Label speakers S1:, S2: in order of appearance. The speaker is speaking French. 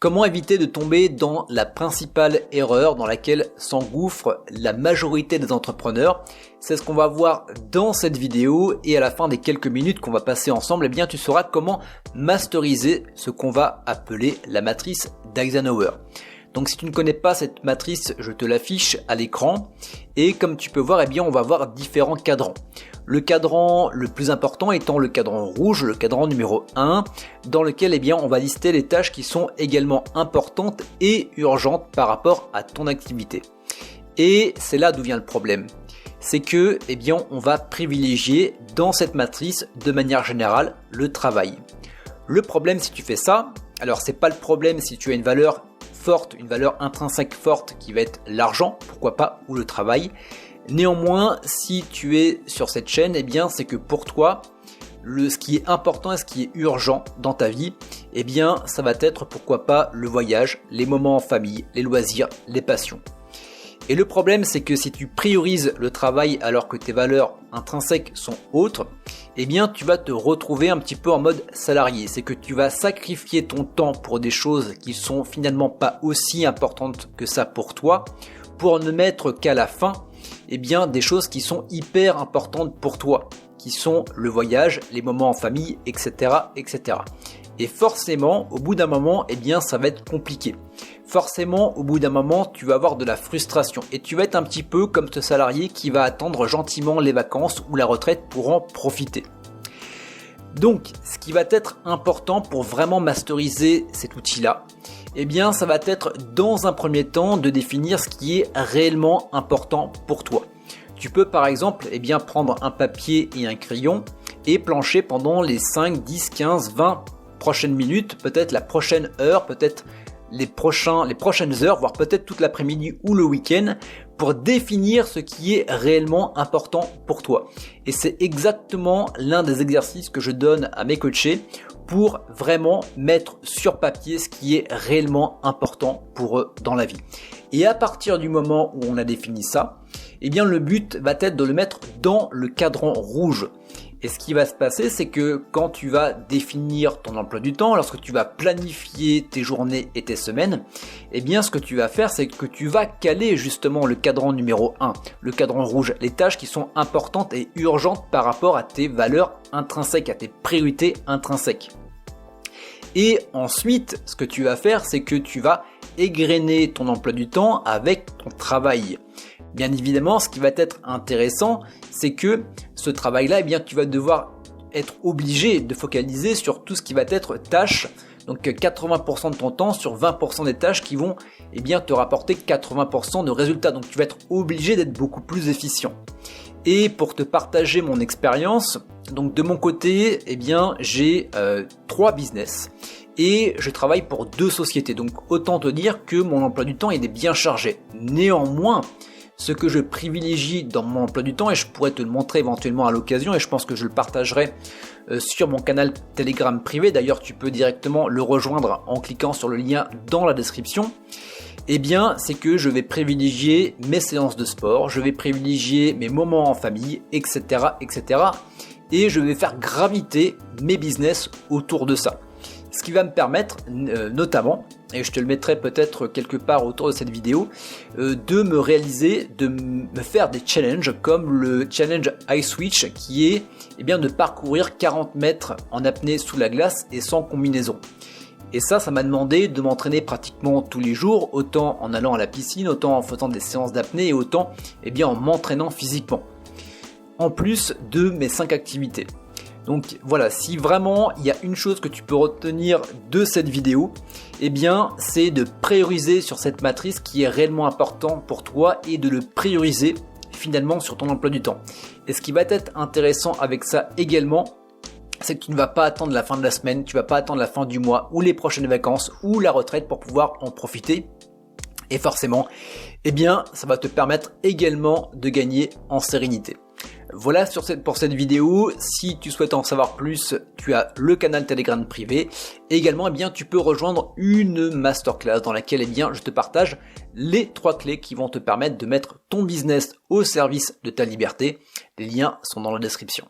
S1: Comment éviter de tomber dans la principale erreur dans laquelle s'engouffre la majorité des entrepreneurs? C'est ce qu'on va voir dans cette vidéo, et à la fin des quelques minutes qu'on va passer ensemble, eh bien tu sauras comment masteriser ce qu'on va appeler la matrice d'Eisenhower. Donc si tu ne connais pas cette matrice, je te l'affiche à l'écran, et comme tu peux voir, eh bien on va voir différents cadrans. Le cadran le plus important étant le cadran rouge, le cadran numéro 1, dans lequel eh bien, on va lister les tâches qui sont également importantes et urgentes par rapport à ton activité. Et c'est là d'où vient le problème. C'est que eh bien, on va privilégier dans cette matrice de manière générale le travail. Le problème si tu fais ça, alors c'est pas le problème si tu as une valeur forte, une valeur intrinsèque forte qui va être l'argent, pourquoi pas, ou le travail. Néanmoins, si tu es sur cette chaîne, eh bien, c'est que pour toi, ce qui est important et ce qui est urgent dans ta vie, eh bien, ça va être, pourquoi pas, le voyage, les moments en famille, les loisirs, les passions. Et le problème, c'est que si tu priorises le travail alors que tes valeurs intrinsèques sont autres, eh bien, tu vas te retrouver un petit peu en mode salarié. C'est que tu vas sacrifier ton temps pour des choses qui sont finalement pas aussi importantes que ça pour toi, pour ne mettre qu'à la fin eh bien, des choses qui sont hyper importantes pour toi, qui sont le voyage, les moments en famille, etc., etc. Et forcément, au bout d'un moment, eh bien, ça va être compliqué. Forcément, au bout d'un moment, tu vas avoir de la frustration et tu vas être un petit peu comme ce salarié qui va attendre gentiment les vacances ou la retraite pour en profiter. Donc, ce qui va être important pour vraiment masteriser cet outil-là, eh bien, ça va être dans un premier temps de définir ce qui est réellement important pour toi. Tu peux par exemple eh bien, prendre un papier et un crayon et plancher pendant les 5, 10, 15, 20 prochaines minutes, peut-être la prochaine heure, peut-être les prochaines heures, voire peut-être toute l'après-midi ou le week-end, pour définir ce qui est réellement important pour toi. Et c'est exactement l'un des exercices que je donne à mes coachés pour vraiment mettre sur papier ce qui est réellement important pour eux dans la vie. Et à partir du moment où on a défini ça, eh bien le but va être de le mettre dans le cadran rouge. Et ce qui va se passer, c'est que quand tu vas définir ton emploi du temps, lorsque tu vas planifier tes journées et tes semaines, eh bien ce que tu vas faire, c'est que tu vas caler justement le cadran numéro 1, le cadran rouge, les tâches qui sont importantes et urgentes par rapport à tes valeurs intrinsèques, à tes priorités intrinsèques. Et ensuite, ce que tu vas faire, c'est que tu vas égrener ton emploi du temps avec ton travail. Bien évidemment, ce qui va être intéressant, c'est que ce travail-là, eh bien, tu vas devoir être obligé de focaliser sur tout ce qui va être tâches. Donc 80% de ton temps sur 20% des tâches qui vont eh bien, te rapporter 80% de résultats. Donc tu vas être obligé d'être beaucoup plus efficient. Et pour te partager mon expérience, donc de mon côté, eh bien, j'ai 3 business. Et je travaille pour 2 sociétés. Donc autant te dire que mon emploi du temps il est bien chargé. Néanmoins, ce que je privilégie dans mon emploi du temps, et je pourrais te le montrer éventuellement à l'occasion, et je pense que je le partagerai sur mon canal Telegram privé, d'ailleurs tu peux directement le rejoindre en cliquant sur le lien dans la description, eh bien c'est que je vais privilégier mes séances de sport, je vais privilégier mes moments en famille, etc. etc. et je vais faire graviter mes business autour de ça. Ce qui va me permettre notamment, et je te le mettrai peut-être quelque part autour de cette vidéo, de me réaliser, de me faire des challenges comme le challenge iSwitch qui est eh bien, de parcourir 40 mètres en apnée sous la glace et sans combinaison. Et ça m'a demandé de m'entraîner pratiquement tous les jours, autant en allant à la piscine, autant en faisant des séances d'apnée et autant eh bien, en m'entraînant physiquement. En plus de mes 5 activités. Donc voilà, si vraiment il y a une chose que tu peux retenir de cette vidéo, eh bien c'est de prioriser sur cette matrice qui est réellement important pour toi et de le prioriser finalement sur ton emploi du temps. Et ce qui va être intéressant avec ça également, c'est que tu ne vas pas attendre la fin de la semaine, tu ne vas pas attendre la fin du mois ou les prochaines vacances ou la retraite pour pouvoir en profiter. Et forcément, eh bien ça va te permettre également de gagner en sérénité. Voilà pour cette vidéo. Si tu souhaites en savoir plus, tu as le canal Telegram privé. Et également, eh bien, tu peux rejoindre une masterclass dans laquelle eh bien, je te partage les 3 clés qui vont te permettre de mettre ton business au service de ta liberté. Les liens sont dans la description.